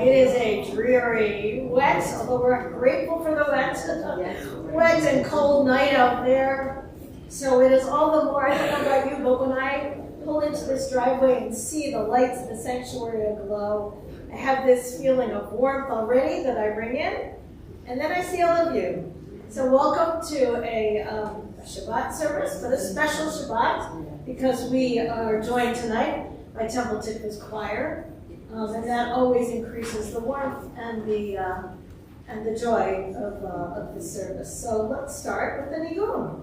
It is a dreary, wet, although we're grateful for the wet and cold night out there. So it is all the more, I don't know about you, but when I pull into this driveway and see the lights in the sanctuary aglow, I have this feeling of warmth already that I bring in, and then I see all of you. So welcome to a Shabbat service, but a special Shabbat, because we are joined tonight by Temple Tikvah's choir, and that always increases the warmth and the joy of the service. So let's start with the Niggun.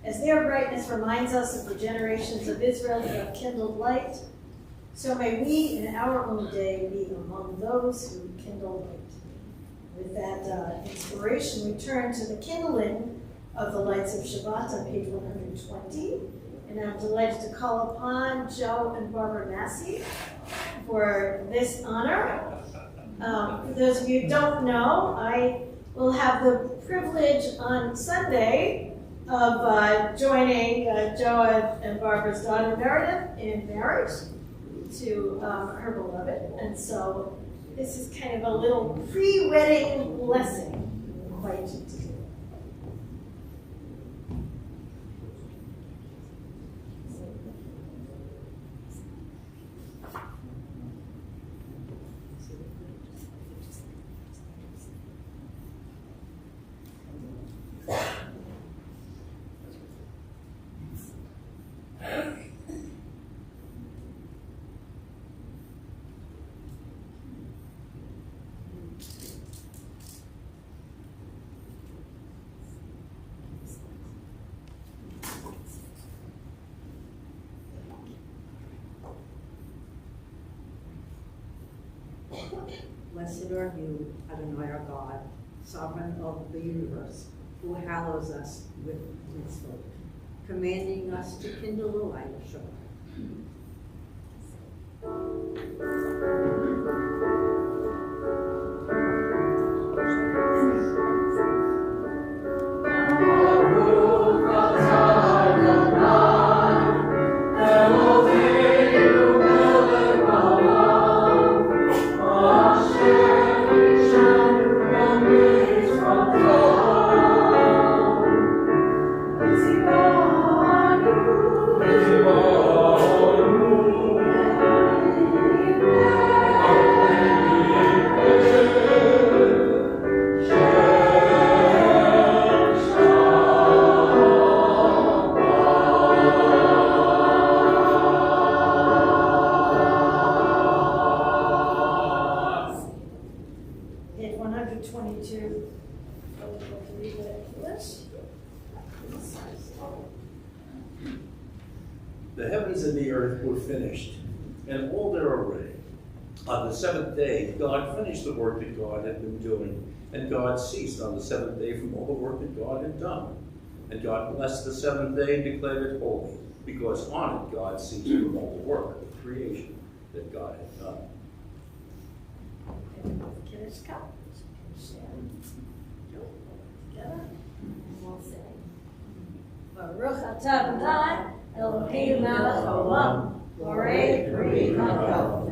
As their brightness reminds us of the generations of Israel who have kindled light, so may we in our own day be among those who kindle light. With that inspiration, we turn to the kindling of the lights of Shabbat on page 120. And I'm delighted to call upon Joe and Barbara Massey for this honor. For those of you who don't know, I will have the privilege on Sunday of joining Joe and Barbara's daughter Meredith in marriage to her beloved. And so this is kind of a little pre-wedding blessing. I invite you to do. Blessed are you, Adonai our God, sovereign of the universe, who hallows us with mitzvot, commanding us to kindle the light of Shabbat. Oh The heavens and the earth were finished, and all their array. On the seventh day, God finished the work that God had been doing, and God ceased on the seventh day from all the work that God had done. And God blessed the seventh day and declared it holy, because on it God ceased from all the work of creation that God had done. Baruch atah Adonai Eloheinu melech haolam, borei pri haolam.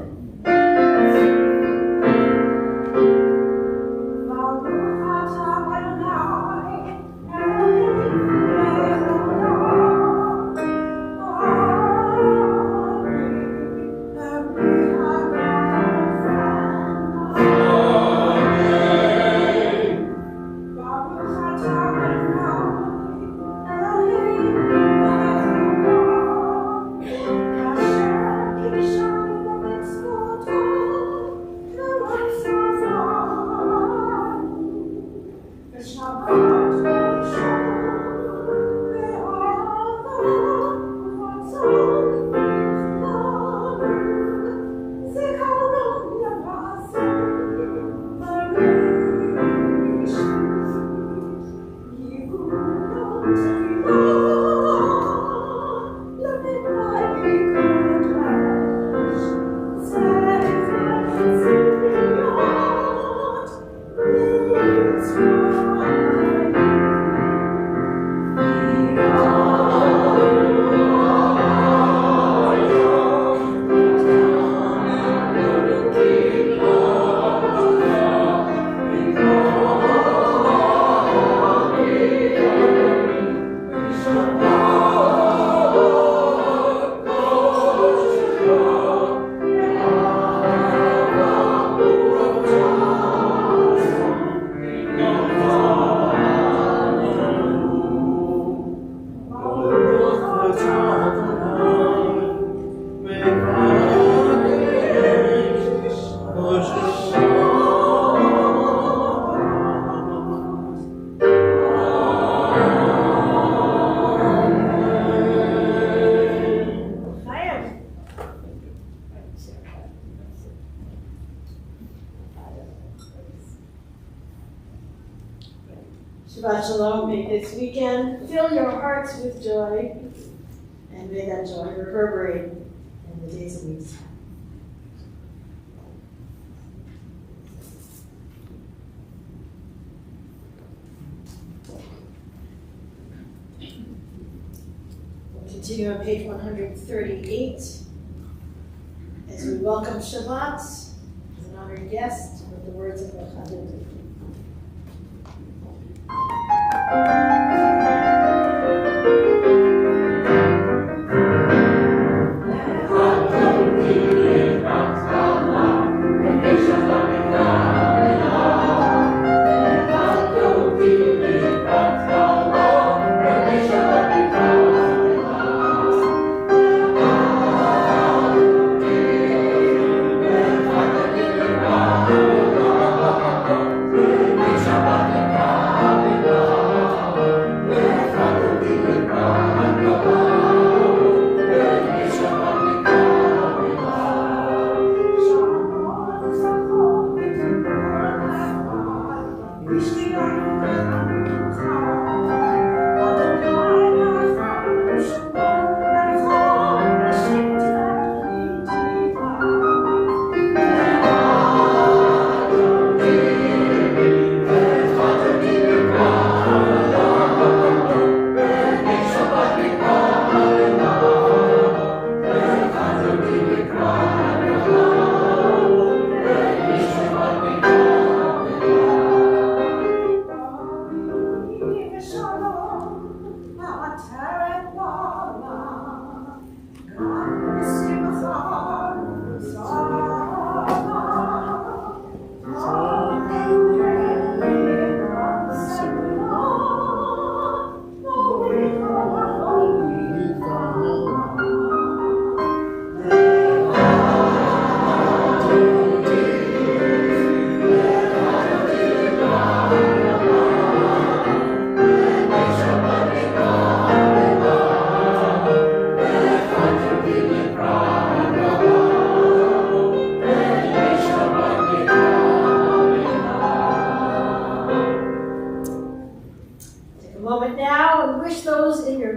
Shabbat Shalom, may this weekend fill your hearts with joy, and may that joy reverberate in the days and weeks. We'll continue on page 138 as we welcome Shabbat as an honored guest with the words of the Hyde.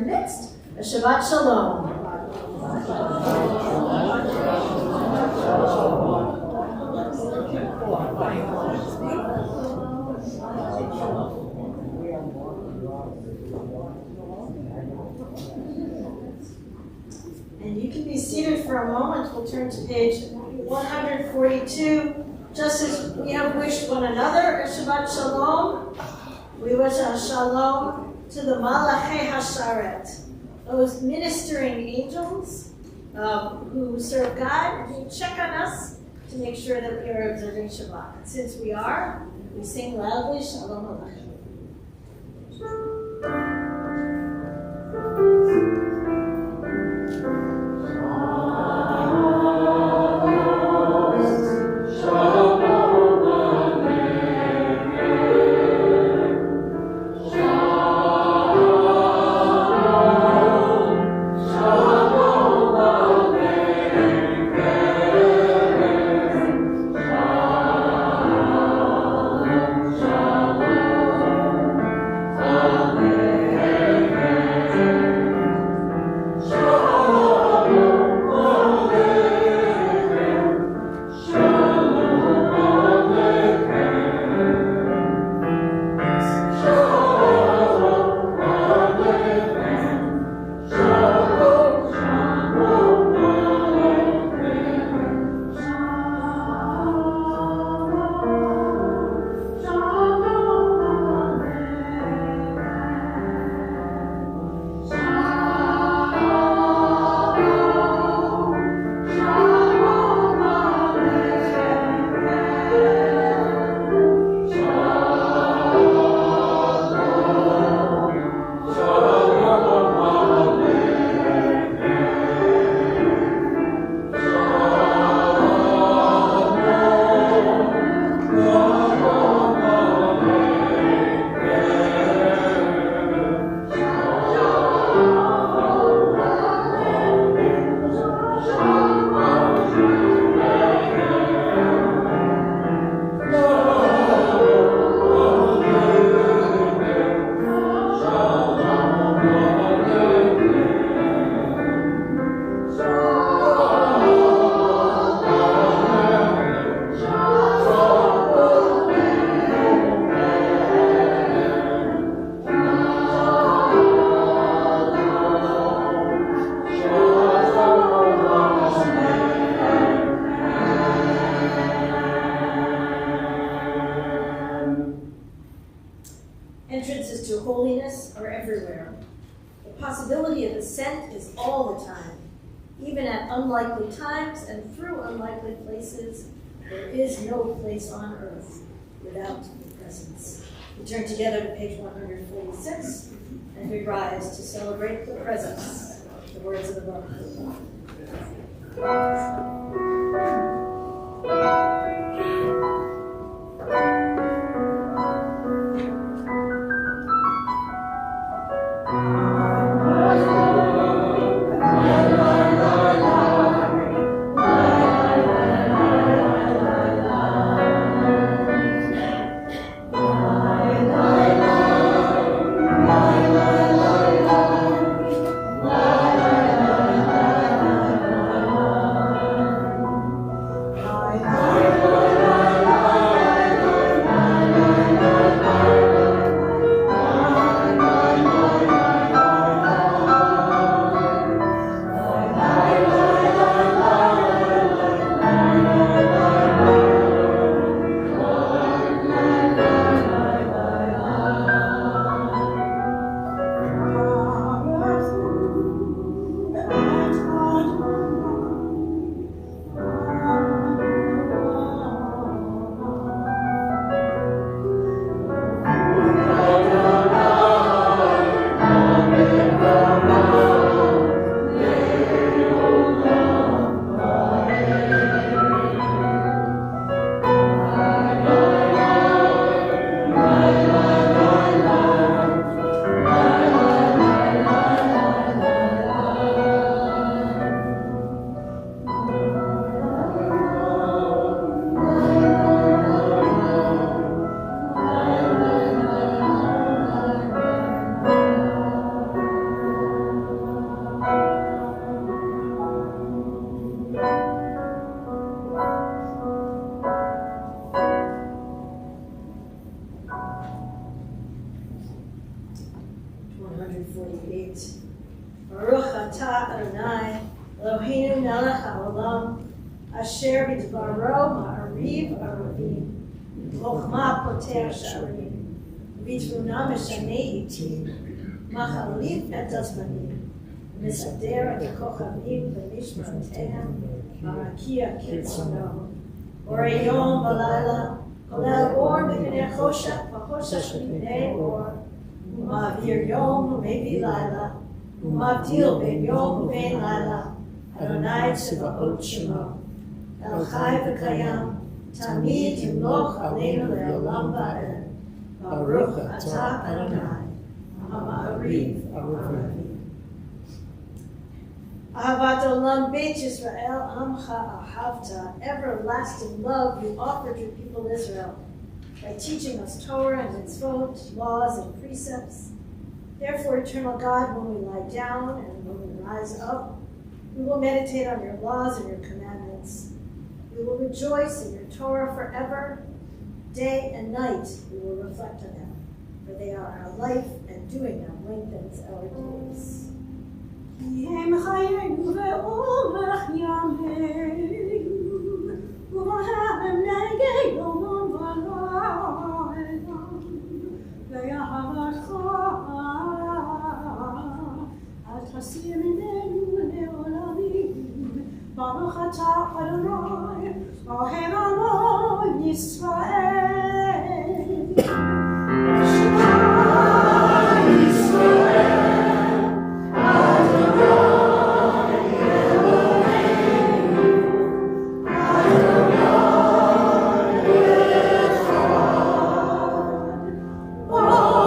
midst. A Shabbat Shalom. And you can be seated for a moment. We'll turn to page 142. Just as we have wished one another a Shabbat Shalom, we wish a Shalom to the Malachei Hasharet, those ministering angels who serve God, who check on us to make sure that we are observing Shabbat. And since we are, we sing loudly Shalom Aleichem. Entrances to holiness are everywhere. The possibility of ascent is all the time. Even at unlikely times and through unlikely places, there is no place on earth without the presence. We turn together to page 146, and we rise to celebrate the presence, the words of the book. Asher b'dvaro ma'ariv aravim. Chochma poter sha'arim. V'tmuna mishanei itim. Machalif et hazmanim. Misader et kochavim v'mishmarotehem. Marakia kitzono. Orayom v'layla. Kolel or b'pnei choshech v'choshech b'pnei or. Umavir yom u'mevi layla. Umavdil ben yom u'ben layla. Adonai Tzivaot Shemo. El Chai v'Kayam. Tamid Yimloch Aleinu Le'olam Va'ed. Baruch Atah Adonai. Ha'ma'ariv Aravim. Ahavat Olam Beit Yisrael Amcha Ahavta. Everlasting love you offered your people Israel by teaching us Torah and mitzvot, laws and precepts. Therefore, eternal God, when we lie down and when we rise up, we will meditate on your laws and your commandments. We will rejoice in your Torah forever. Day and night we will reflect on them, for they are our life, and doing them lengthens our days. Baruch atah Adonai, Ohev Amo Yisrael. Shema Yisrael, Adonai Eloheinu, Adonai Echad. Baruch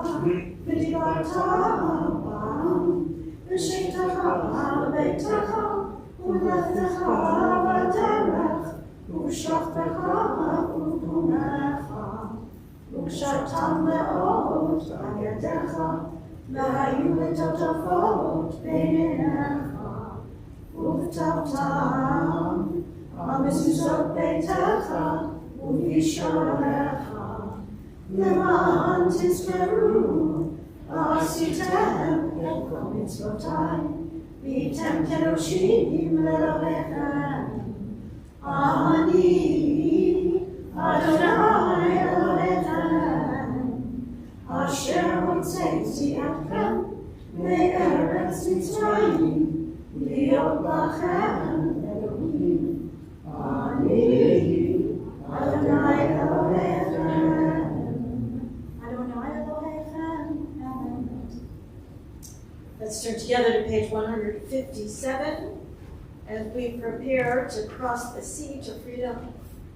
Shem Kevod. ושבתם מאוד על ידיך, והיו לטוטפות בעיניך, וכתבתם על מזוזות ביתך ובשעריך, למען תזכרו ועשיתם את כל מצוותיי, והייתם קדושים לאלוהיכם. אני אדוני אלוהיכם, אשר הוצאתי אתכם מארץ מצרים, להיות לכם אלוהים. אני אדוני אלוהיכם. אדוני אלוהיכם. Let's turn together to page 157 as we prepare to cross the sea to freedom.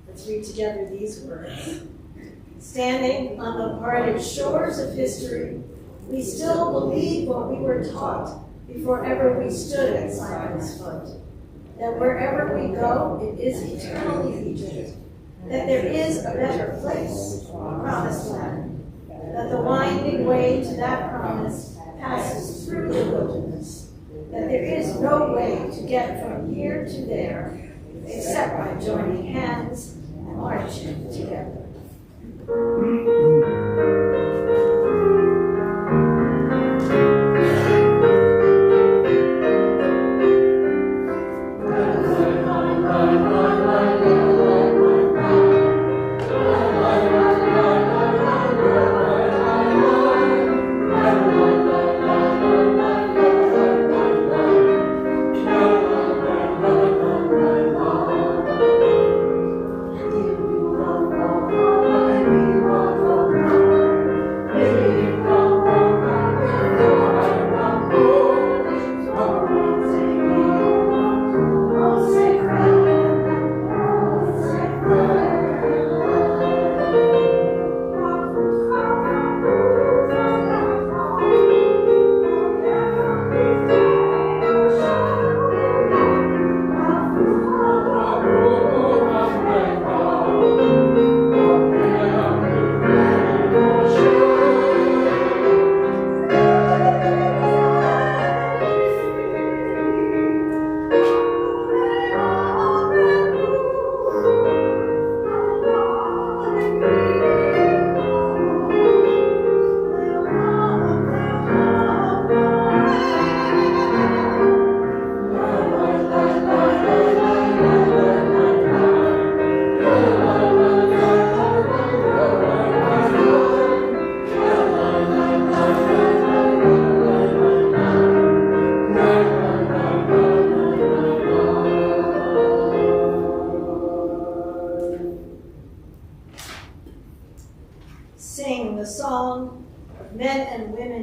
Let's read together these words. Standing on the parted shores of history, we still believe what we were taught before ever we stood at Simon's foot, that wherever we go, it is eternally Egypt, that there is a better place, a promised land, that the winding way to that promise passes through the wilderness, that there is no way to get from here to there except by joining hands and marching together. Oh,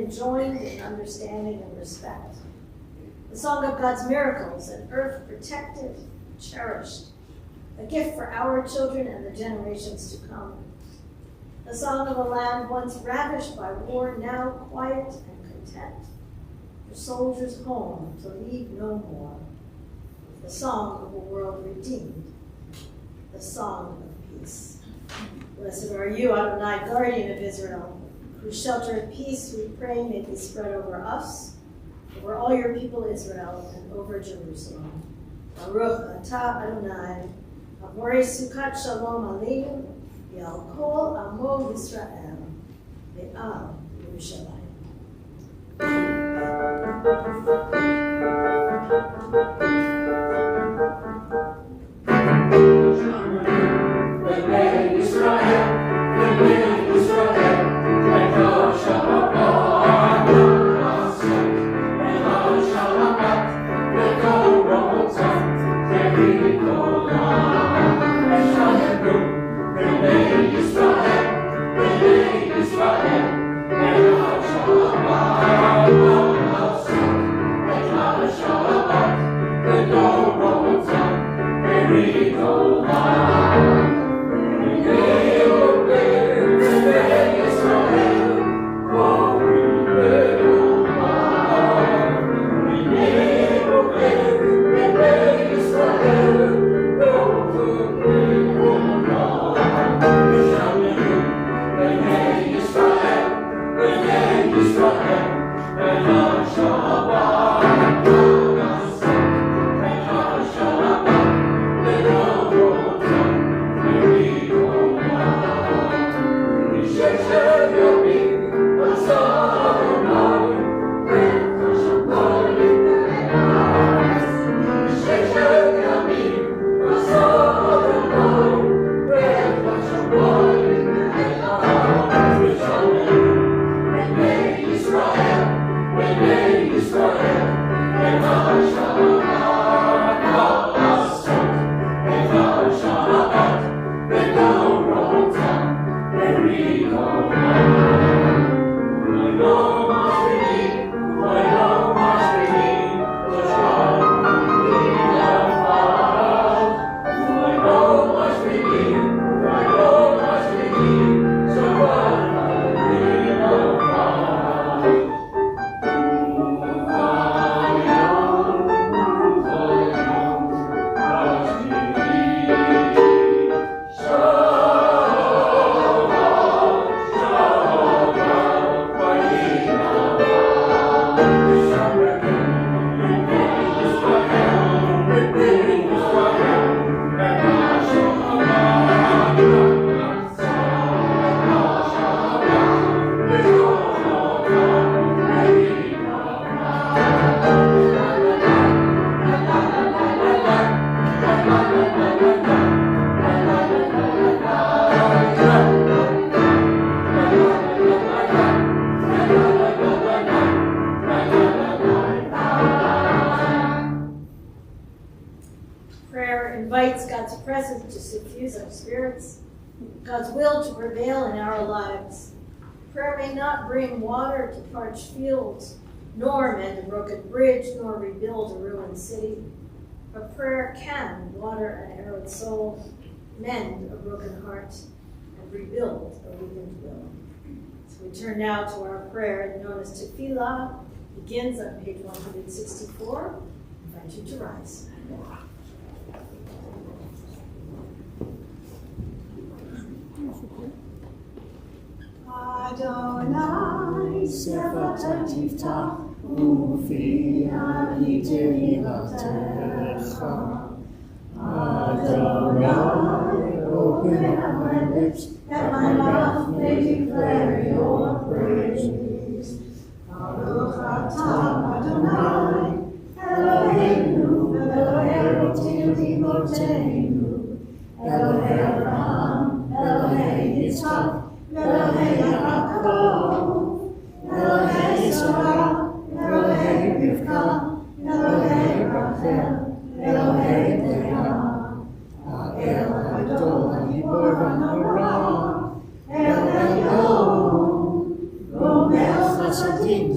been joined in understanding and respect. The song of God's miracles, an earth protected, cherished, a gift for our children and the generations to come. The song of a land once ravished by war, now quiet and content. The soldiers home to leave no more. The song of a world redeemed. The song of peace. Blessed are you, Adonai, guardian of Israel, whose shelter of peace we pray may be spread over us, over all your people Israel, and over Jerusalem. Baruch atah Adonai, Amorei Sukkot Shalom Aleinu, Yal Kol Amo Yisrael, Ve'al Yerushalayim. God's will to prevail in our lives. Prayer may not bring water to parched fields, nor mend a broken bridge, nor rebuild a ruined city. But prayer can water an arid soul, mend a broken heart, and rebuild a weakened will. So we turn now to our prayer known as Tefillah. Begins on page 164. I invite you to rise. Adonai, Sefat Tiftach, Ufi Alite Ilatecha. Adonai, open up my lips, that my mouth may declare your praise. Baruch atah Adonai, Eloheinu, Elohei Timotenu, Elohei Abraham, Elohei Yitzchak, Elohei Yaakov, Elohei Sarah, Elohei Rivka, Elohei Rachel, Elohei Leah, El Hadol HaGibor HaNorah, El Elyon, Gomel Chasadim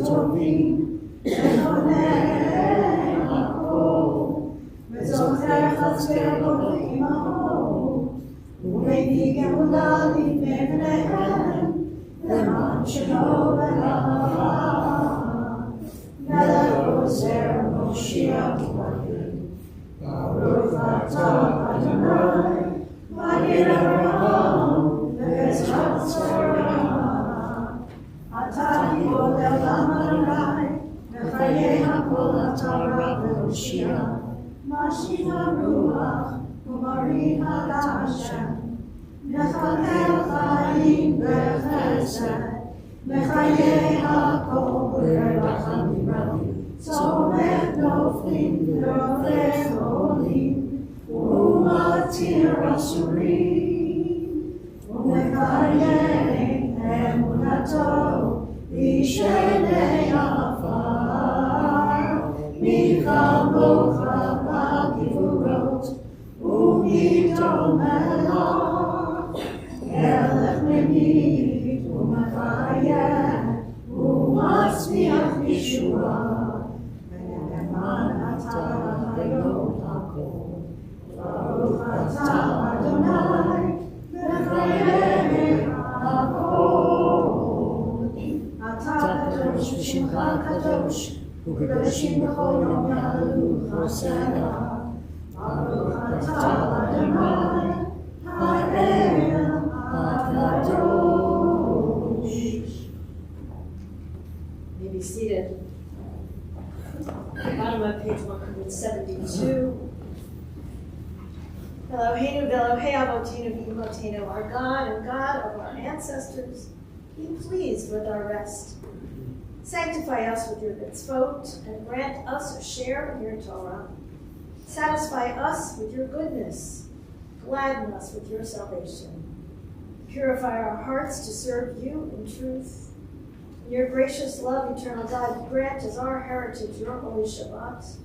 Shalom Melech Ozer Moshiach Moed Baruch Atah Adonai Magid Avraham V'Ezrat Tzorah Atah Gibor Elam Adonai V'chayei HaKol Atah Rav V'Moshiach Mashif HaRuach U'Marin HaGashem Mechalel Chaim B'Chesed Mechayei HaKol B'Racham Rabim Tzomech Noflim V'Rofech Olim U'Matir Asurim U'Mechayei Emunato B'Shelei Afar Michamocha B'Givurot U'Midon Melach Elech Menid U'Machayeh U'Matzmiach Yeshua Ve'eman Atah Hayom HaKol Baruch Atah Adonai V'chayei HaKol Atah Kadosh V'Shimcha Kadosh U'Kadoshim B'chol Yom Ya'alu Chosena Baruch Atah Adonai Ha'el HaKadosh. May be seated. Bottom of page 172. Eloheinu v'Elohei Avotinu v'Imotenu, our God and God of our ancestors, be pleased with our rest. Sanctify us with your mitzvot and grant us a share in your Torah. Satisfy us with your goodness. Gladden us with your salvation. Purify our hearts to serve you in truth. In your gracious love, eternal God, grant as our heritage your holy Shabbat,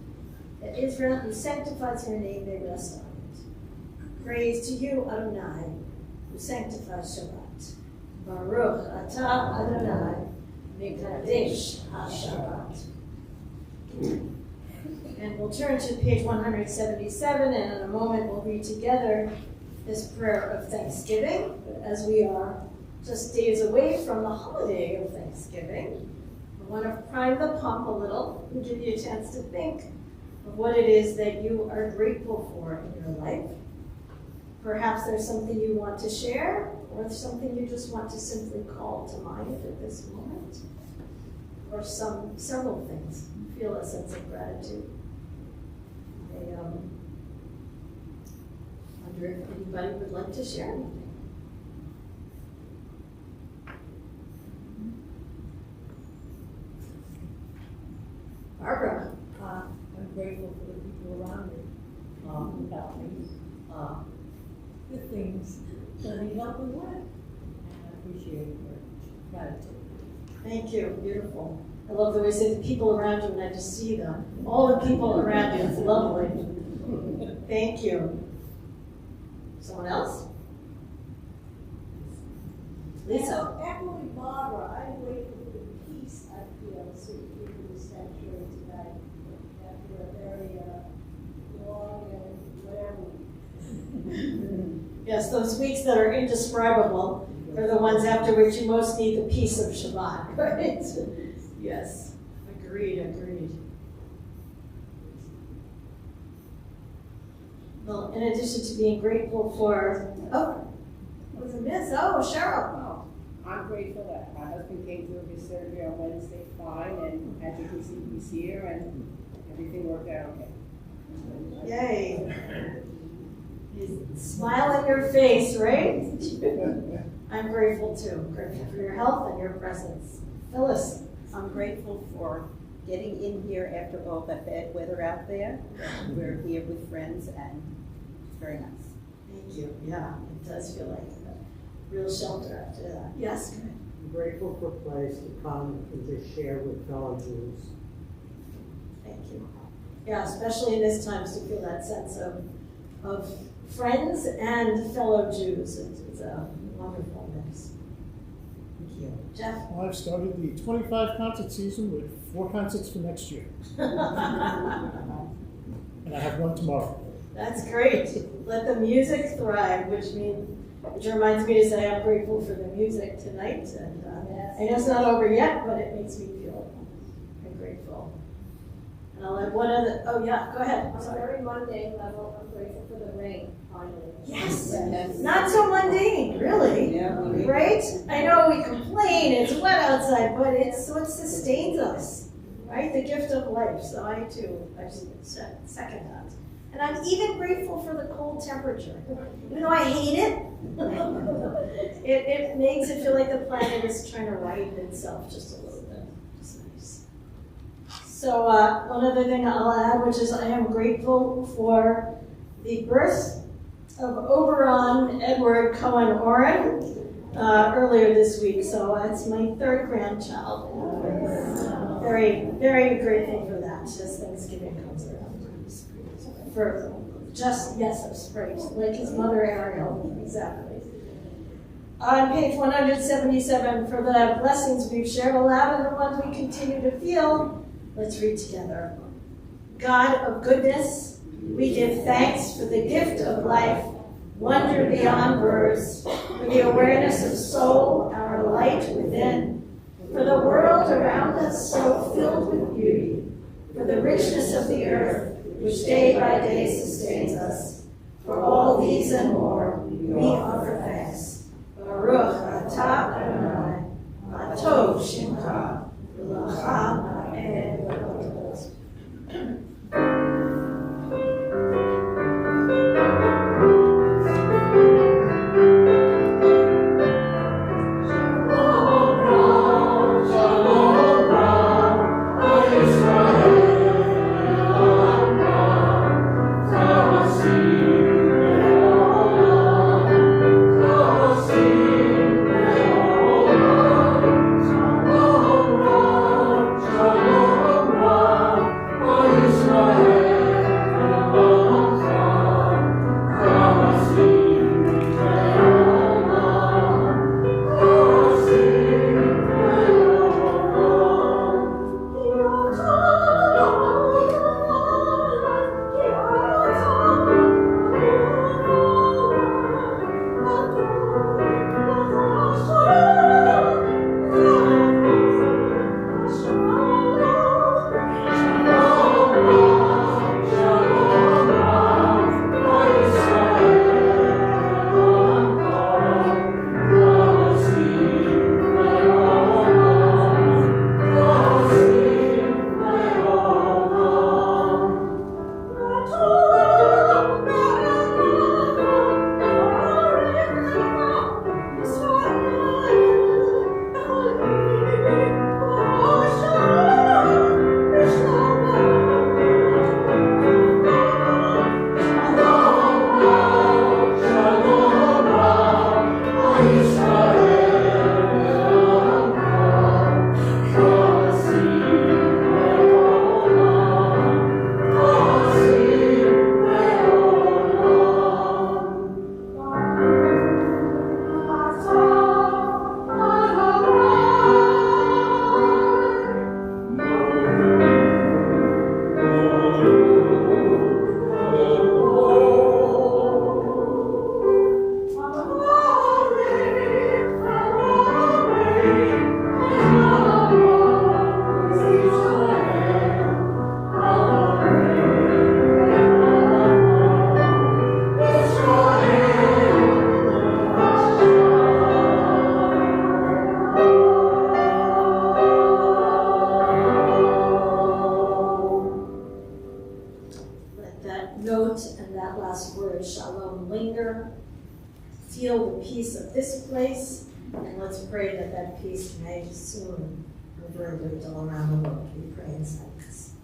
that Israel, who sanctifies your name, may rest on it. Praise to you, Adonai, who sanctifies Shabbat. Baruch atah Adonai, mekadesh ha-Shabbat. And we'll turn to page 177, and in a moment we'll read together this prayer of thanksgiving. But as we are just days away from the holiday of Thanksgiving, I want to prime the pump a little and give you a chance to think of what it is that you are grateful for in your life. Perhaps there's something you want to share, or something you just want to simply call to mind at this moment, or several things. Feel a sense of gratitude. I wonder if anybody would like to share anything. Barbara. I'm grateful for the people around me, about me, the things that he helped me with, and I appreciate your gratitude. Thank you. Beautiful. I love the way you say the people around you, and I just see them. All the people around you. It's lovely. Thank you. Someone else? Lisa. So, echoing Barbara, I'm grateful for the peace I feel sitting here in the sanctuary tonight after a very long and weary. Yes, those weeks that are indescribable are the ones after which you most need the peace of Shabbat, right? Yes, agreed. Well, in addition to being grateful for, what was a miss? Oh, Cheryl. Oh, I'm grateful that my husband came through his surgery on Wednesday fine, and as you can see, he's here, and everything worked out okay. Yay. Smile on your face, right? I'm grateful too. Grateful for your health and your presence. Phyllis. I'm grateful for getting in here after all that bad weather out there. We're here with friends, and it's very nice. Thank you. Yeah, it does feel like a real shelter after that. Yes, go ahead. I'm grateful for a place to come and just share with fellow Jews. Thank you. Yeah, especially in this time to feel that sense of friends and fellow Jews. It's a wonderful mix. Thank you. Jeff? Well, I've started the 25 concert season with 4 concerts for next year. And I have one tomorrow. That's great. Let the music thrive, which which reminds me to say I'm grateful for the music tonight. And I know it's not over yet, but it makes me feel very grateful. And I'll add one other, oh yeah, go ahead. On a very mundane level, I'm grateful for the rain, finally. Yes, not so mundane, really. Yeah, Right? I know we complain, it's wet outside, but it's what sustains us, right? The gift of life. So I too, second that. And I'm even grateful for the cold temperature. Even though I hate it, it makes it feel like the planet is trying to right itself just a little bit. It's nice. So one other thing I'll add, which is I am grateful for the birth of Oberon Edward Cohen Oren earlier this week. So that's my third grandchild. Very, very grateful for that as Thanksgiving comes around. For just, yes, of spring, like his mother Ariel, exactly. On page 177, for the blessings we've shared aloud and the ones we continue to feel, let's read together. God of goodness, we give thanks for the gift of life, wonder beyond words, for the awareness of soul, our light within, for the world around us so filled with beauty, for the richness of the earth, which day by day sustains us. For all these and more, we offer thanks. Baruch atah Adonai, atov shemcha, v'lecha ha'ed v'lecha. Feel the peace of this place, and let's pray that that peace may soon reverberate all around the world. We pray in silence.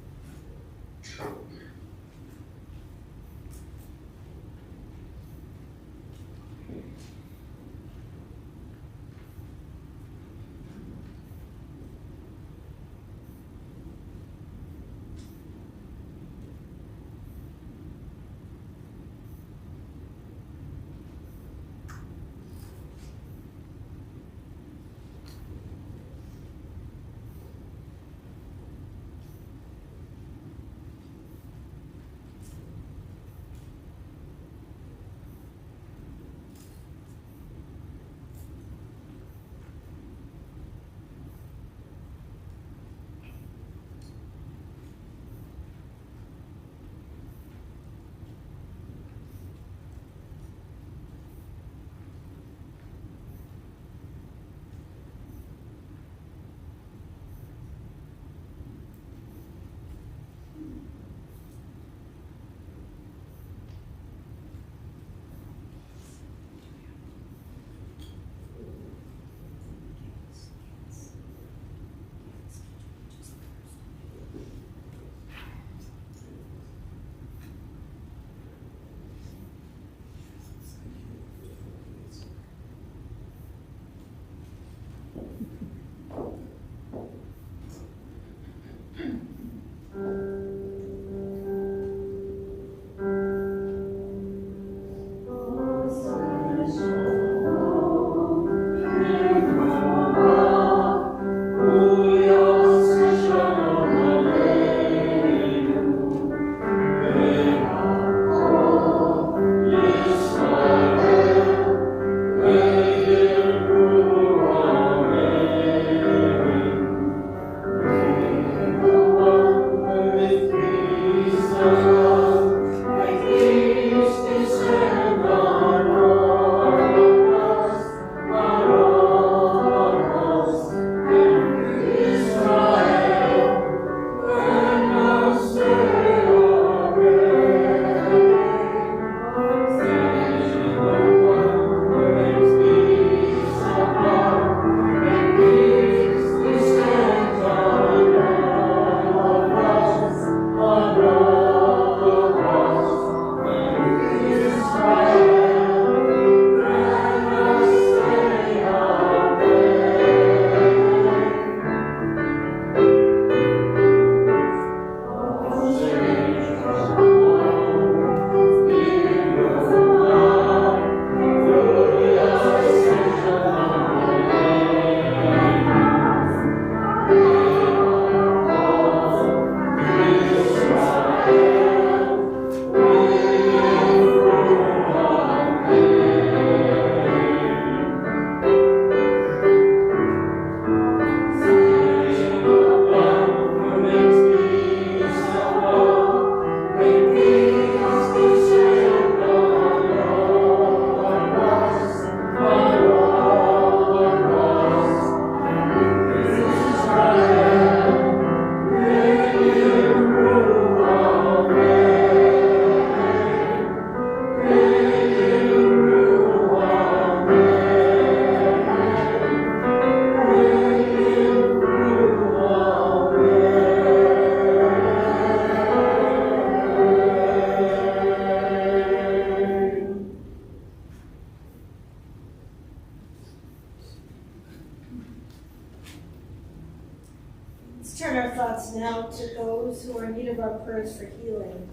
turn our thoughts now to those who are in need of our prayers for healing.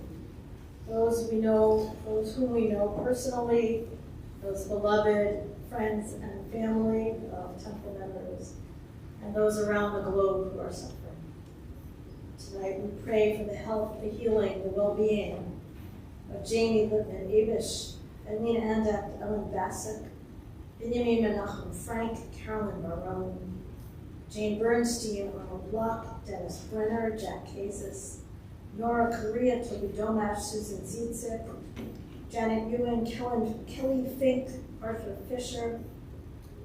Those we know, those whom we know personally, those beloved friends and family of temple members, and those around the globe who are suffering. Tonight we pray for the health, the healing, the well-being of Jamie Lippman Abish, Alina Andak, Ellen Bassick, Benjamin Menachem Frank, Carolyn Barone, Jane Bernstein, Arnold Block, Dennis Brenner, Jack Kazis, Nora Correa, Toby Domash, Susan Zietzik, Janet Ewan, Kelly Fink, Arthur Fisher,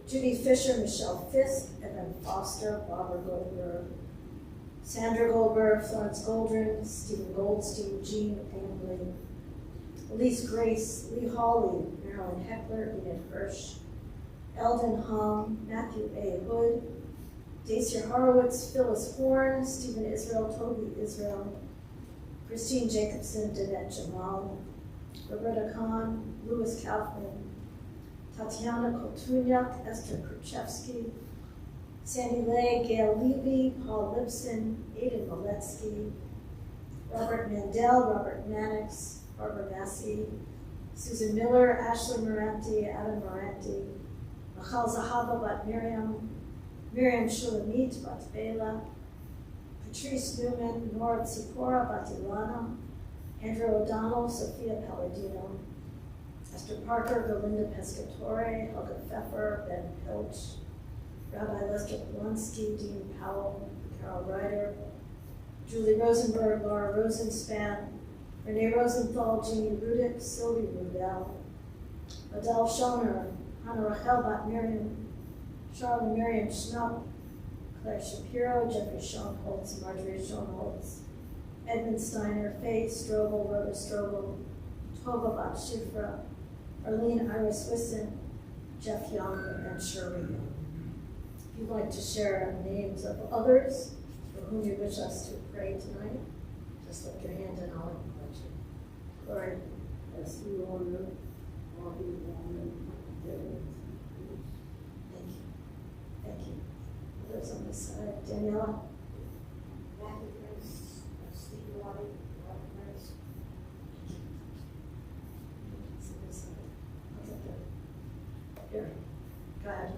Judy Fisher, Michelle Fisk, Evan Foster, Barbara Goldberg, Sandra Goldberg, Florence Goldrin, Stephen Goldstein, Jean Angley, Elise Grace, Lee Hawley, Marilyn Heckler, Enid Hirsch, Eldon Hong, Matthew A. Hood, Dacia Horowitz, Phyllis Horn, Stephen Israel, Toby Israel, Christine Jacobson, Danette Jamal, Roberta Kahn, Louis Kaufman, Tatiana Koltunyak, Esther Kruchevsky, Sandy Lay, Gail Levy, Paul Lipson, Aidan Moletsky, Robert Mandel, Robert Mannix, Barbara Massey, Susan Miller, Ashley Moranti, Adam Moranti, Michal Zahava Bat Miriam, Miriam Shulamit Bat Bela, Patrice Newman, Nora Tzipora Bat Ilana, Andrew O'Donnell, Sophia Palladino, Esther Parker, Belinda Pescatore, Helga Pfeffer, Ben Pilch, Rabbi Lester Polonsky, Dean Powell, Carol Ryder, Julie Rosenberg, Laura Rosenspan, Renee Rosenthal, Jeannie Rudick, Sylvie Rudell, Adele Schoner, Hannah Rachel Bat Miriam, Charlotte Miriam Schnupp, Claire Shapiro, Jeffrey Schoenholtz, Marjorie Schoenholtz, Edmund Steiner, Faye Strobel, Rhoda Strobel, Tova Bat Shifra, Arlene Iris Wisson, Jeff Young, and Shirley Young. If you'd like to share names of others for whom you wish us to pray tonight, just lift your hand and I'll invite you. Lord, As you honor, all the honor, thank you. Thank you. Others on this side. Daniela? Matthew Prince, Steve White, Robert Prince. Here. Go ahead.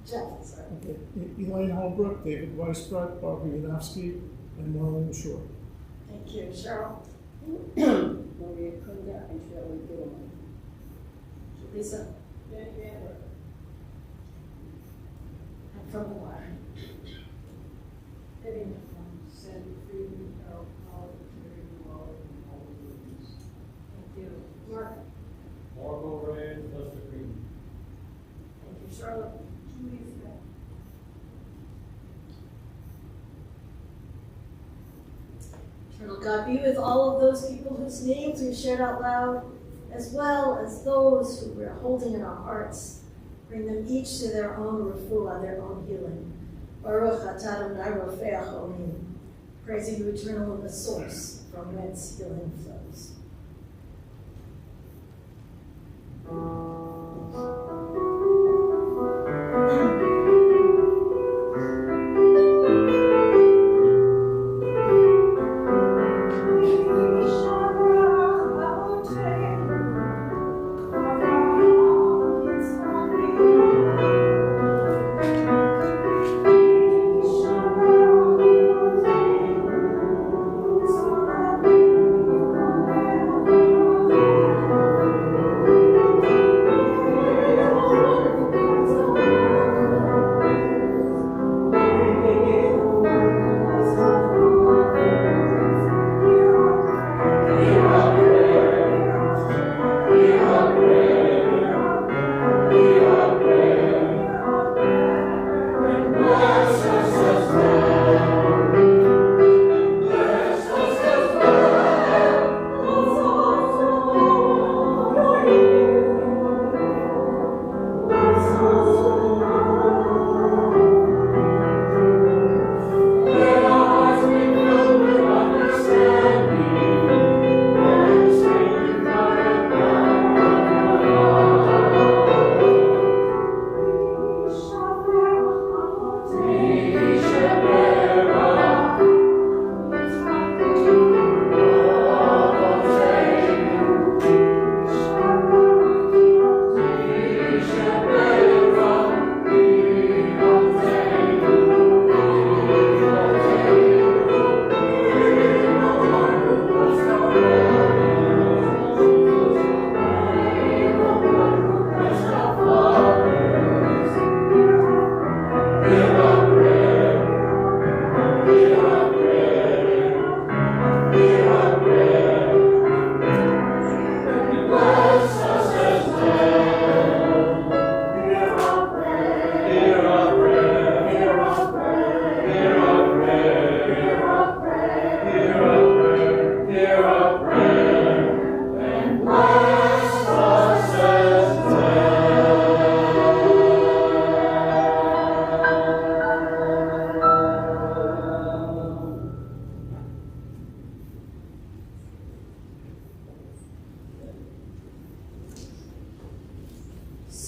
Jeff, sorry. Okay. Elaine Holbrook, David Weisbrot, Barbara Yanofsky, and Marlene Shore. Thank you. Cheryl? Maria Kunda and Shirley Gilman. Lisa? Jenny Vanderbilt. And from the choir. Vivian Sandy Friedman, Carol Powell, Terry Waller, and all the Williams. Thank you. Mark? Margot Reyes, Lester Green. Thank you. Charlotte? Julie Smith. Eternal God, be with all of those people whose names we've shared out loud, as well as those who we're holding in our hearts. Bring them each to their own refuah, their own healing. Baruch atah Adonai Rofeach Olim. Praising you, eternal, in the source from whence healing flows. Thank you.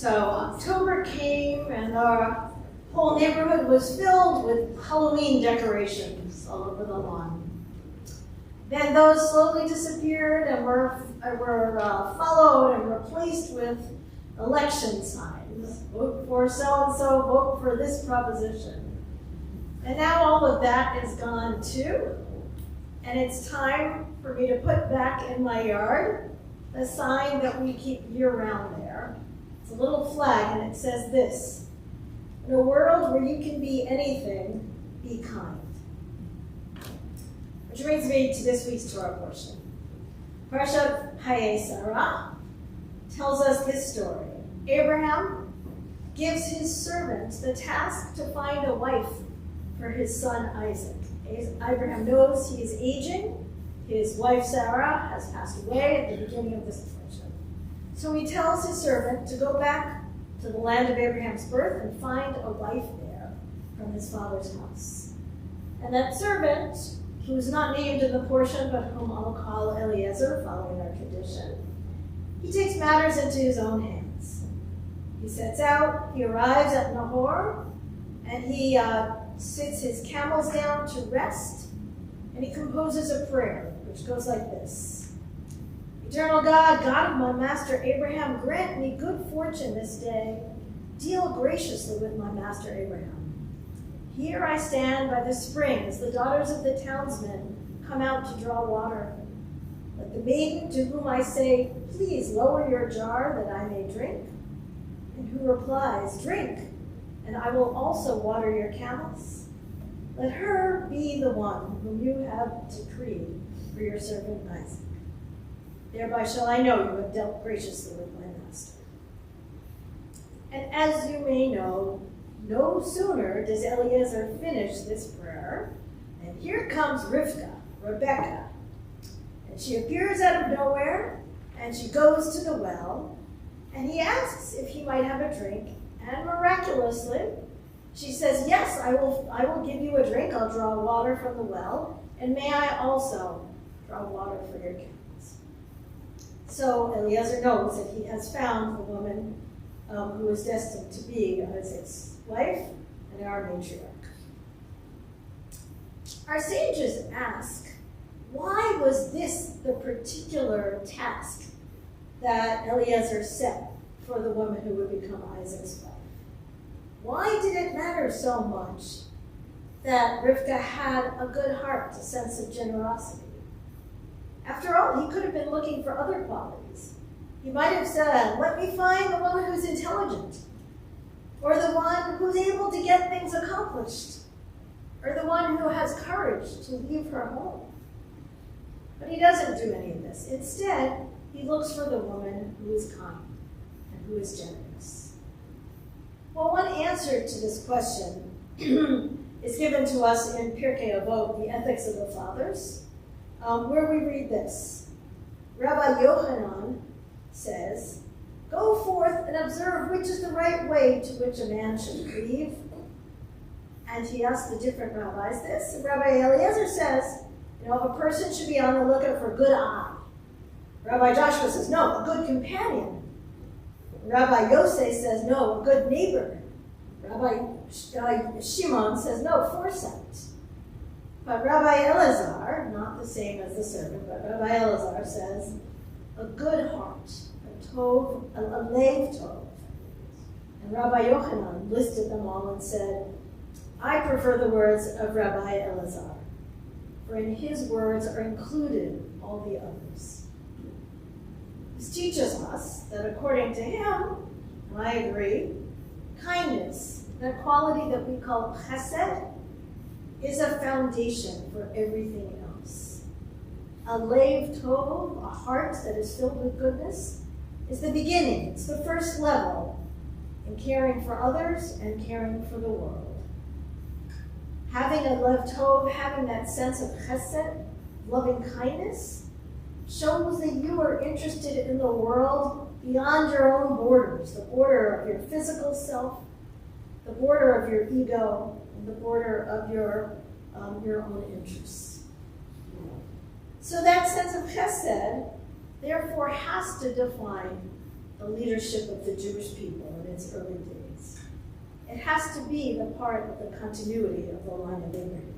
So October came and our whole neighborhood was filled with Halloween decorations all over the lawn. Then those slowly disappeared and were followed and replaced with election signs. Vote for so-and-so, vote for this proposition. And now all of that is gone too. And it's time for me to put back in my yard the sign that we keep year-round there. It's a little flag and it says this: in a world where you can be anything, be kind. Which brings me to this week's Torah portion. Parshat Hayesarah tells us this story. Abraham gives his servant the task to find a wife for his son Isaac. Abraham knows he is aging. His wife Sarah has passed away at the beginning of this portion. So he tells his servant to go back to the land of Abraham's birth and find a wife there from his father's house. And that servant, who is not named in the portion, but whom I'll call Eliezer, following our tradition, he takes matters into his own hands. He sets out, he arrives at Nahor, and he sits his camels down to rest, and he composes a prayer, which goes like this: Eternal God, God of my master Abraham, grant me good fortune this day. Deal graciously with my master Abraham. Here I stand by the spring as the daughters of the townsmen come out to draw water. Let the maiden to whom I say, please lower your jar that I may drink, and who replies, drink, and I will also water your camels. Let her be the one whom you have decreed for your servant Isaac. Thereby shall I know you have dealt graciously with my master. And as you may know, no sooner does Eliezer finish this prayer, and here comes Rebecca. And she appears out of nowhere, and she goes to the well, and he asks if he might have a drink, and miraculously, she says, yes, I will give you a drink. I'll draw water from the well, and may I also draw water for your camels. So Eliezer knows that he has found the woman who is destined to be Isaac's wife and our matriarch. Our sages ask, why was this the particular task that Eliezer set for the woman who would become Isaac's wife? Why did it matter so much that Rivka had a good heart, a sense of generosity? After all, he could have been looking for other qualities. He might have said, let me find the one who's intelligent, or the one who's able to get things accomplished, or the one who has courage to leave her home. But he doesn't do any of this. Instead, he looks for the woman who is kind and who is generous. Well, one answer to this question is given to us in Pirkei Avot, the Ethics of the Fathers, where we read this. Rabbi Yochanan says, go forth and observe which is the right way to which a man should cleave. And he asks the different rabbis this. And Rabbi Eliezer says, a person should be on the lookout for a good eye. Rabbi Joshua says, no, a good companion. Rabbi Yosef says, no, a good neighbor. Rabbi Shimon says, no, foresight. But Rabbi Elazar, not the same as the servant, but Rabbi Elazar says, a good heart, a leiv tov. And Rabbi Yochanan listed them all and said, I prefer the words of Rabbi Elazar, for in his words are included all the others. This teaches us that according to him, and I agree, kindness, that quality that we call chesed, is a foundation for everything else. A leiv tov, a heart that is filled with goodness, is the beginning. It's the first level in caring for others and caring for the world. Having a leiv tov, having that sense of chesed, loving kindness, shows that you are interested in the world beyond your own borders, the border of your physical self, the border of your ego, and the border of your own interests. So that sense of chesed, therefore, has to define the leadership of the Jewish people in its early days. It has to be the part of the continuity of the line of Abraham.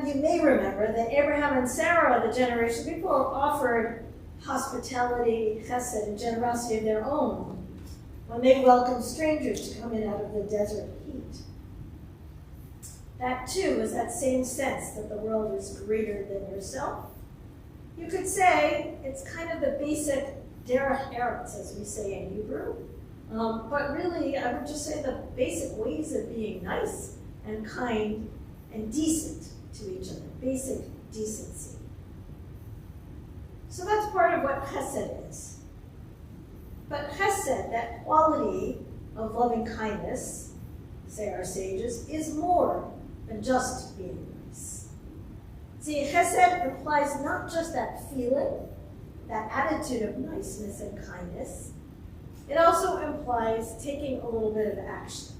You may remember that Abraham and Sarah, the generation before, offered hospitality, chesed, and generosity of their own when they welcomed strangers to come in out of the desert heat. That too was that same sense that the world is greater than yourself. You could say it's kind of the basic derech eretz, as we say in Hebrew. But really, I would just say the basic ways of being nice and kind and decent to each other. Basic decency. So that's part of what chesed is. But chesed, that quality of loving kindness, say our sages, is more than just being nice. See, chesed implies not just that feeling, that attitude of niceness and kindness. It also implies taking a little bit of action.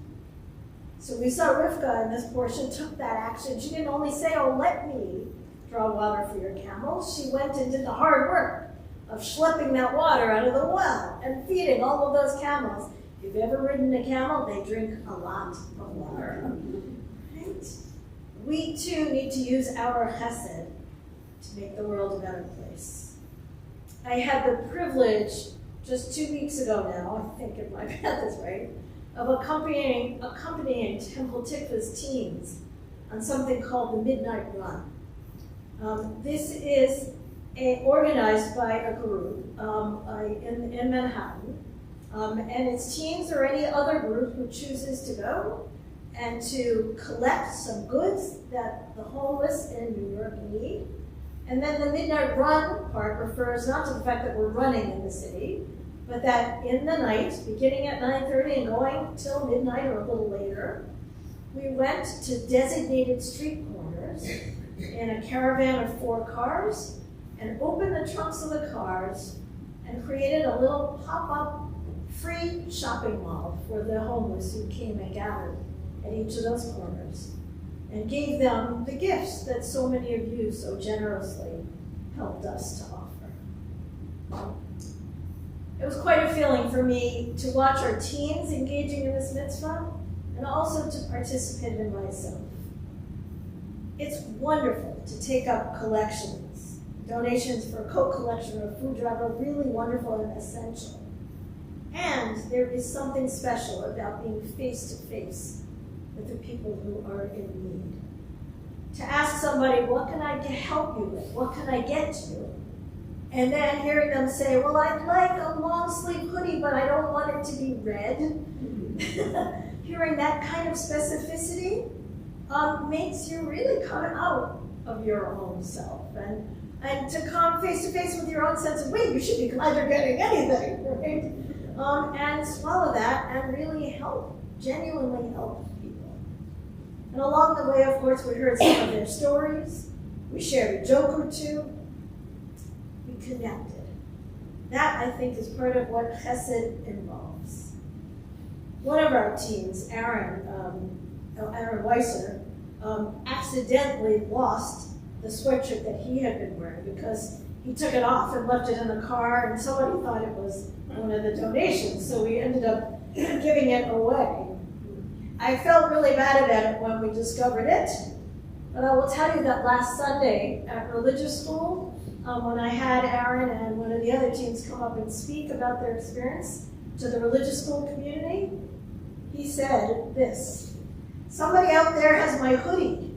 So we saw Rivka in this portion took that action. She didn't only say, oh, let me draw water for your camels. She went and did the hard work of schlepping that water out of the well and feeding all of those camels. If you've ever ridden a camel, they drink a lot of water. Right? We too need to use our chesed to make the world a better place. I had the privilege just 2 weeks ago now, I think if I got this right, of accompanying Temple Tikvah's teens on something called the Midnight Run. This is organized by a group in Manhattan, and it's teens or any other group who chooses to go and to collect some goods that the homeless in New York need. And then the Midnight Run part refers not to the fact that we're running in the city, but that in the night, beginning at 9:30 and going till midnight or a little later, we went to designated street corners in a caravan of 4 cars and opened the trunks of the cars and created a little pop-up free shopping mall for the homeless who came and gathered at each of those corners and gave them the gifts that so many of you so generously helped us to offer. It was quite a feeling for me to watch our teens engaging in this mitzvah and also to participate in myself. It's wonderful to take up collections. Donations for coat collection or food drive are really wonderful and essential. And there is something special about being face to face with the people who are in need. To ask somebody, what can I help you with? What can I get you? And then hearing them say, well, I'd like a long sleeve hoodie, but I don't want it to be red. Hearing that kind of specificity makes you really come out of your own self. And to come face to face with your own sense of, wait, you should be glad you're getting anything, right? And swallow that and really help, genuinely help people. And along the way, of course, we heard some of their stories. We shared a joke or two. We connected. That, I think, is part of what chesed involves. One of our teens, Aaron Weiser, accidentally lost the sweatshirt that he had been wearing because he took it off and left it in the car, and somebody thought it was one of the donations, so we ended up giving it away. I felt really bad about it when we discovered it, but I will tell you that last Sunday at religious school, when I had Aaron and one of the other teens come up and speak about their experience to the religious school community, he said this, somebody out there has my hoodie.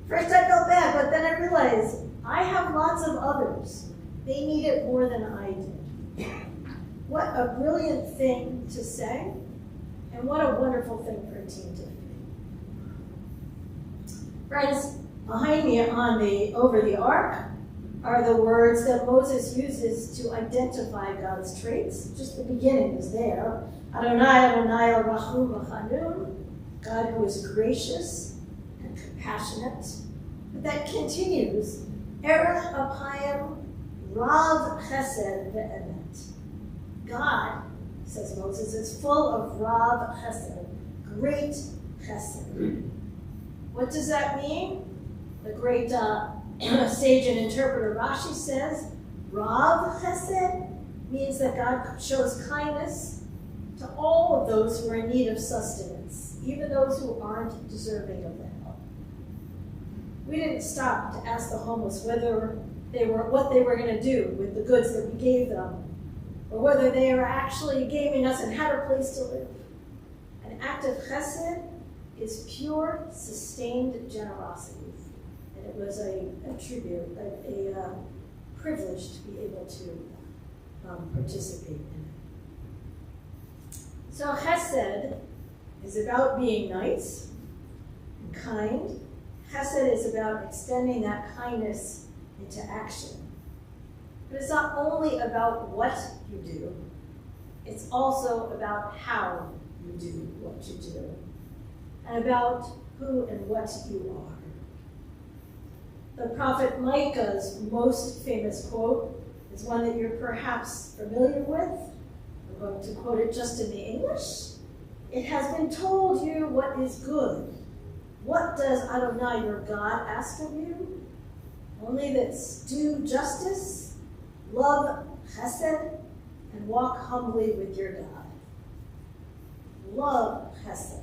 First I felt bad, but then I realized I have lots of others. They need it more than I did. What a brilliant thing to say, and what a wonderful thing for a teen to do. Friends, behind me over the ark are the words that Moses uses to identify God's traits. Just the beginning is there. Adonai, Adonai, el-Rachum v'chanun, God who is gracious and compassionate. But that continues, Erech apayim rav chesed ve'emet. God, says Moses, is full of rav chesed, great chesed. What does that mean? The great sage and interpreter Rashi says, Rav chesed means that God shows kindness to all of those who are in need of sustenance, even those who aren't deserving of the help. We didn't stop to ask the homeless what they were going to do with the goods that we gave them, or whether they are actually gaming us and had a place to live. An act of chesed is pure, sustained generosity. And it was a tribute, a privilege to be able to participate in it. So chesed is about being nice and kind. Chesed is about extending that kindness into action. But it's not only about what you do, it's also about how you do what you do, and about who and what you are. The prophet Micah's most famous quote is one that you're perhaps familiar with. I'm going to quote it just in the English. It has been told you what is good. What does Adonai, your God, ask of you? Only this: do justice, love chesed, and walk humbly with your God. Love chesed.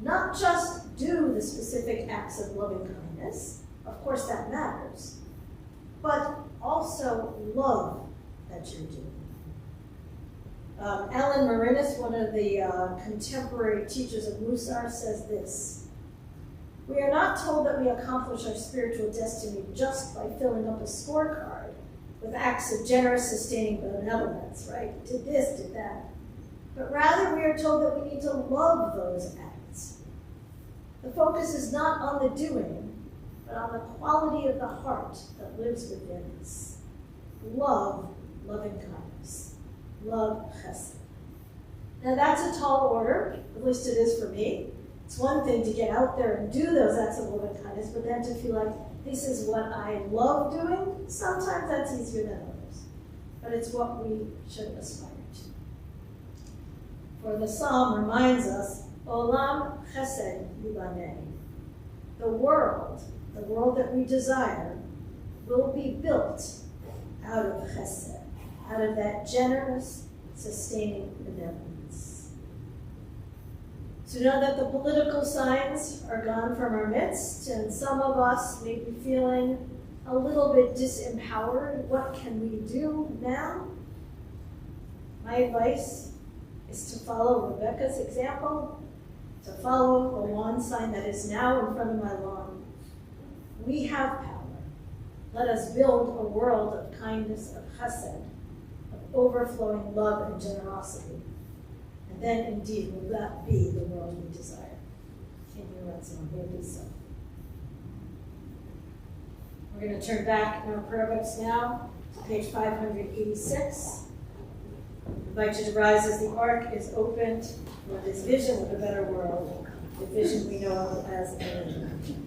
Not just do the specific acts of loving kindness, of course that matters, but also love that you're doing. Alan Marinis, one of the contemporary teachers of Musar, says this: we are not told that we accomplish our spiritual destiny just by filling up a scorecard with acts of generous, sustaining benevolence, right? Did this, did that. But rather, we are told that we need to love those acts. The focus is not on the doing, but on the quality of the heart that lives within us. Love loving kindness. Love chesed. Now that's a tall order, at least it is for me. It's one thing to get out there and do those acts of loving kindness, but then to feel like this is what I love doing, sometimes that's easier than others. But it's what we should aspire to. For the psalm reminds us, Olam chesed yibaneh. The world that we desire, will be built out of chesed, out of that generous, sustaining benevolence. So know that the political signs are gone from our midst, and some of us may be feeling a little bit disempowered. What can we do now? My advice is to follow Rebecca's example, to follow the lawn sign that is now in front of my lawn. We have power. Let us build a world of kindness, of chesed, of overflowing love and generosity. And then indeed will that be the world we desire. Can you write some here, so? We're going to turn back in our prayer books now to page 586. I invite you to rise as the ark is opened with this vision of a better world, the vision we know of as Eden.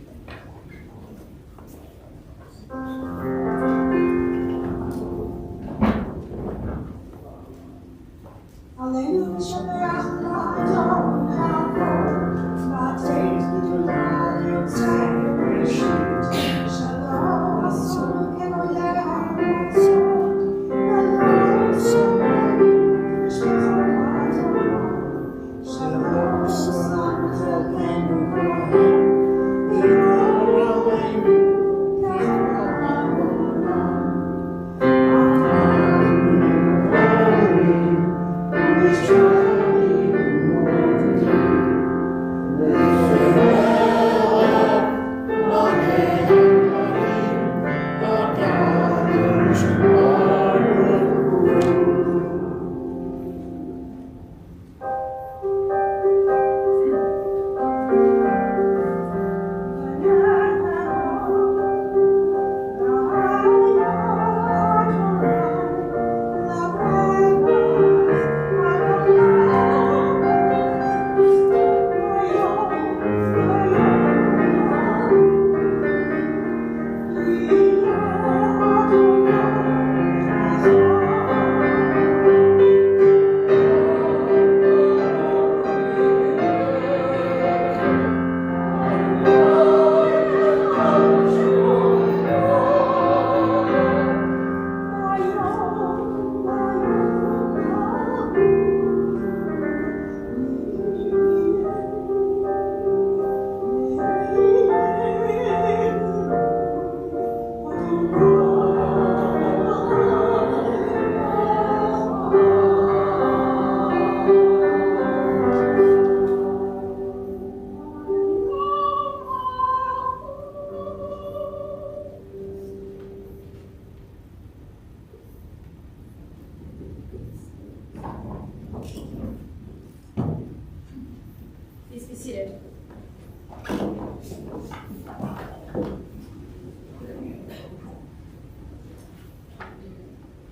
Please be seated.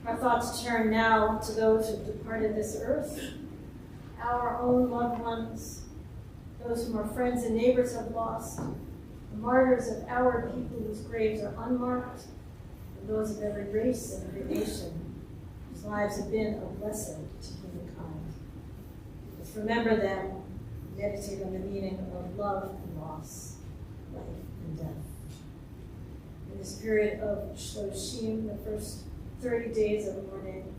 Our thoughts turn now to those who have departed this earth, our own loved ones, those whom our friends and neighbors have lost, the martyrs of our people whose graves are unmarked, and those of every race and every nation whose lives have been a blessing to humankind. Let's remember them, meditate on the meaning of love and loss, life and death. In this period of Shloshim, the first 30 days of mourning,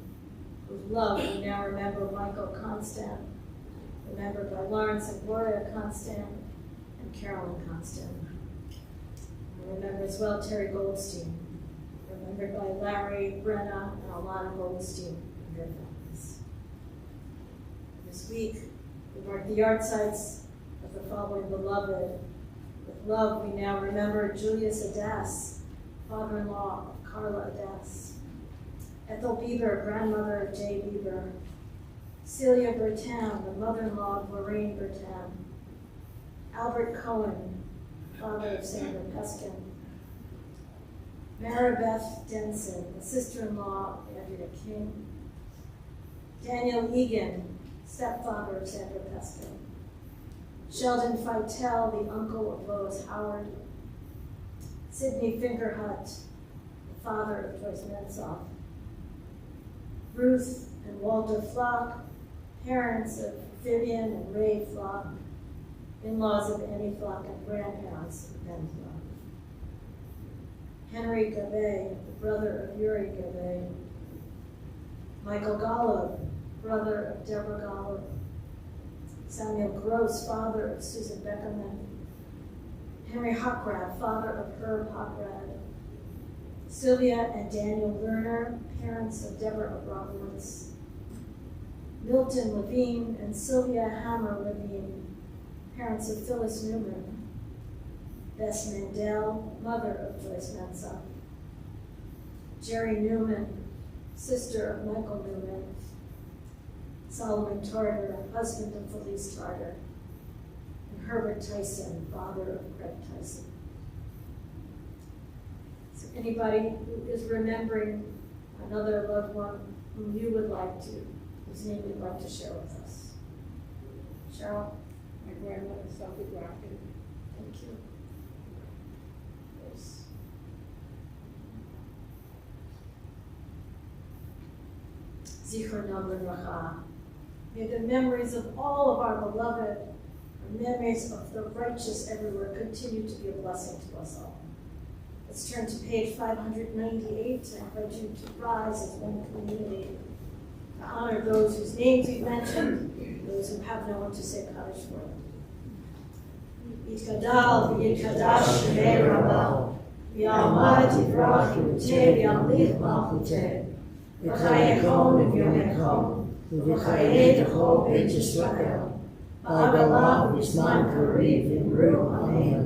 with love we now remember Michael Constant, remembered by Lawrence and Gloria Constant and Carolyn Constant. We remember as well Terry Goldstein, remembered by Larry Brenna and Alana Goldstein and their families. This week, we mark the yard sites of the following beloved. With love, we now remember Julius Adas, father-in-law of Carla Adas, Ethel Bieber, grandmother of Jay Bieber, Celia Bertam, the mother-in-law of Lorraine Bertam, Albert Cohen, father of Sandra Peskin, Maribeth Denson, the sister-in-law of Andrea King, Daniel Egan, stepfather of Sandra Peskin, Sheldon Feitel, the uncle of Lois Howard, Sidney Fingerhut, the father of Joyce Mensoff, Ruth and Walter Flock, parents of Vivian and Ray Flock, in-laws of Annie Flock, and grandparents of Ben Flock. Henry Gabay, the brother of Yuri Gabay. Michael Golub, brother of Deborah Golub. Samuel Gross, father of Susan Beckerman. Henry Hockrad, father of Herb Hockrad. Sylvia and Daniel Lerner, parents of Deborah Abramovitz. Milton Levine and Sylvia Hammer Levine, parents of Phyllis Newman. Bess Mandel, mother of Joyce Mansoff. Jerry Newman, sister of Michael Newman. Solomon Tarter, husband of Felice Tarter. And Herbert Tyson, father of Craig Tyson. So anybody who is remembering another loved one whom you would like to, whose name you'd like to share with us? Cheryl? My grandmother, Sophie Bracken. Thank you. Yes. Zichronam Livracha. May the memories of all of our beloved, the memories of the righteous everywhere, continue to be a blessing to us all. Let's turn to page 598 and invite you to rise as one community to honor those whose names we've mentioned, those who have no one to say Kaddish for them. Yitkadal v'yitkadash shemei Rabbah, v'yamad yivrach yuteh v'yamlich malchuteh, v'chayekon v'yomekon, v'chayei d'chol beit Yisrael, v'agalah v'yisman kariv v'imru amen.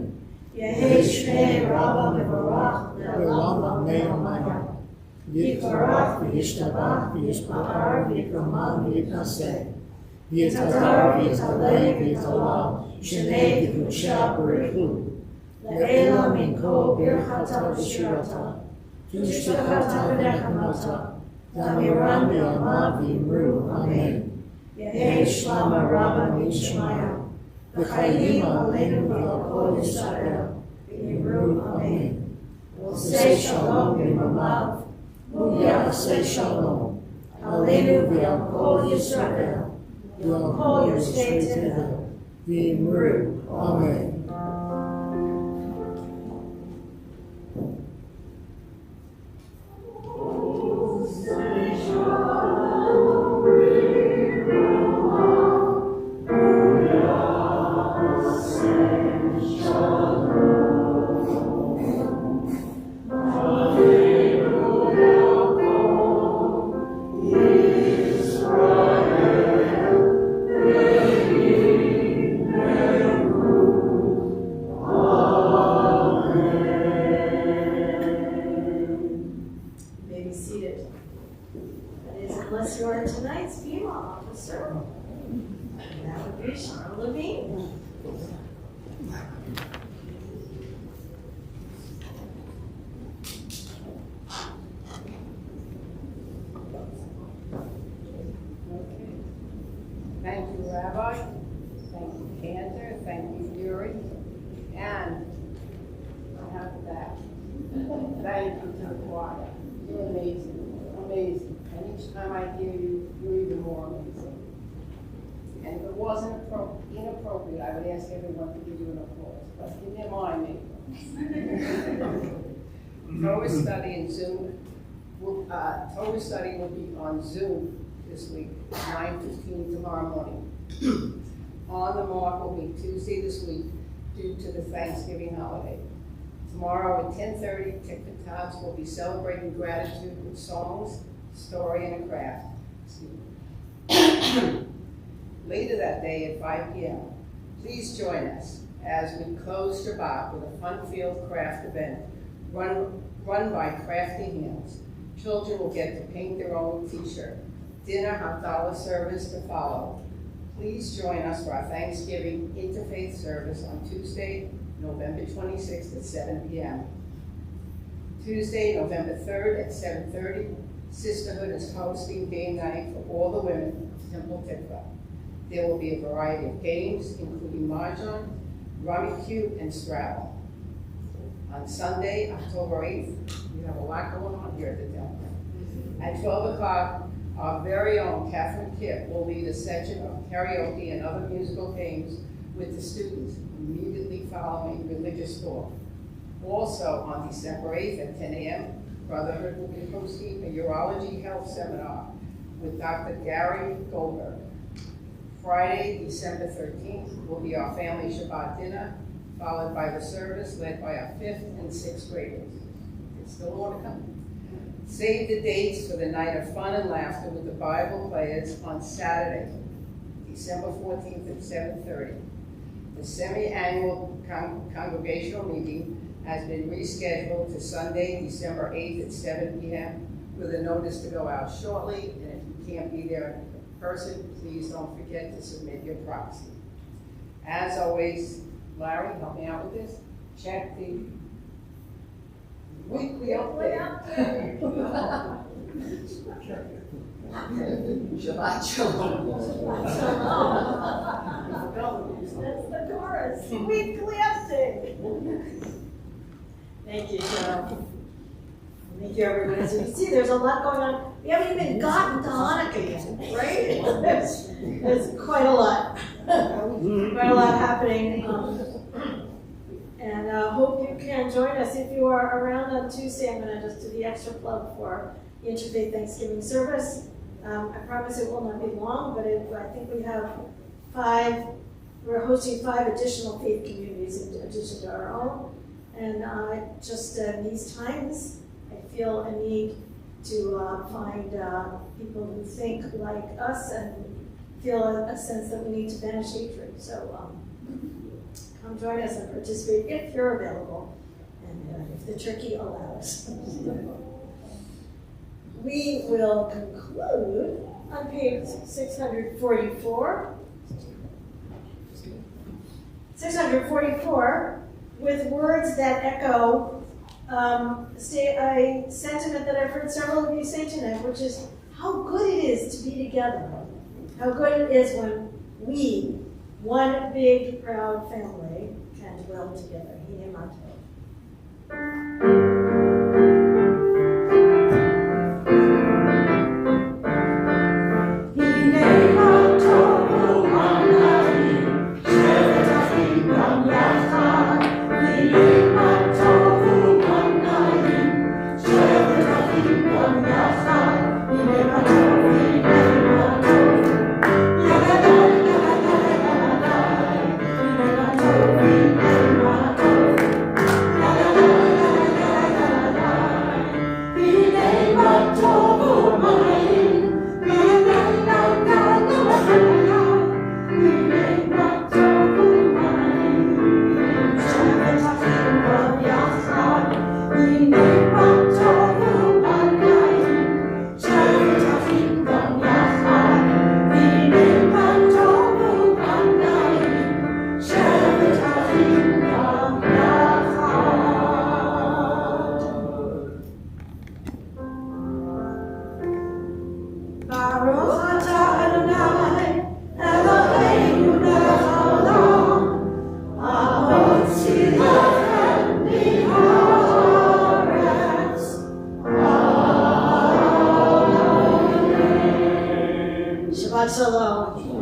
Yehi shmei Rabbah mevorach le'olam le'olam. Yitvarach v'yishtabach v'yishpahar v'yikraman v'yitnaseh. V'yitadar v'yitaleh v'yitalam shenei v'kudsha b'richu. Le'ela min kol birchata v'shirata. Tushtakata v'nechamata. Damiran v'yama v'imru amen. Yehi shlama Rabbah v'yishmaya. V'chayim aleinu v'al kol Yisrael. V'imru amen. Osei shalom v'imamav. U'yaseh shalom. Aleinu v'al kol Yisrael. V'al kol Yoshvei Tevel. V'imru amen. officer. And that would be Charles Levine. Thank you, Rabbi. Thank you, Cantor. Thank you, Yuri. And I have that. Thank you to the choir. You're amazing, amazing. And each time I hear you, you're even more amazing. And if it wasn't inappropriate, I would ask everyone to give you an applause. But in their mind, maybe. Torah study and Zoom. Torah study will be on Zoom this week, 9:15 tomorrow morning. On the mark will be Tuesday this week due to the Thanksgiving holiday. Tomorrow at 10:30, Tikvah Tots will be celebrating gratitude with songs, story, and a craft. Later that day at 5 p.m., please join us as we close Shabbat with a fun-filled craft event run by crafty hands. Children will get to paint their own t-shirt. Dinner Havdalah service to follow. Please join us for our Thanksgiving interfaith service on Tuesday, November 26th at 7 p.m. Tuesday, November 3rd at 7:30, Sisterhood is hosting game night for all the women of Temple Tikvah. There will be a variety of games, including Mahjong, Rummy Cube, and Scrabble. On Sunday, October 8th, we have a lot going on here at the temple. At 12 o'clock, our very own Catherine Kipp will lead a session of karaoke and other musical games with the students immediately following religious talk. Also, on December 8th at 10 a.m., Brotherhood will be hosting a urology health seminar with Dr. Gary Goldberg. Friday, December 13th, will be our family Shabbat dinner, followed by the service led by our 5th and 6th graders. There's still more to come. Save the dates for the night of fun and laughter with the Bible players on Saturday, December 14th at 7:30. The semi-annual congregational meeting has been rescheduled to Sunday, December 8th at 7 p.m. with a notice to go out shortly, and if you can't be there in person, please don't forget to submit your proxy. As always, Larry, help me out with this. Check the weekly update. Shabbat Shalom. That's the chorus. Weekly update. Thank you, Cheryl. Thank you, everybody. As you can see, there's a lot going on. We haven't even gotten to Hanukkah yet, right? There's quite a lot. Quite a lot happening. And hope you can join us. If you are around on Tuesday, I'm going to just do the extra plug for the Interfaith Thanksgiving service. I promise it will not be long, but I think we have we're hosting 5 additional faith communities in addition to our own. And just in these times, I feel a need to find people who think like us and feel a sense that we need to banish hatred. So come join us and participate if you're available and if the turkey allows. We will conclude on page 644. 644 with words that echo a sentiment that I've heard several of you say tonight, which is how good it is to be together. How good it is when we, one big, proud family, can dwell together. Hine Matov.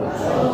Shalom.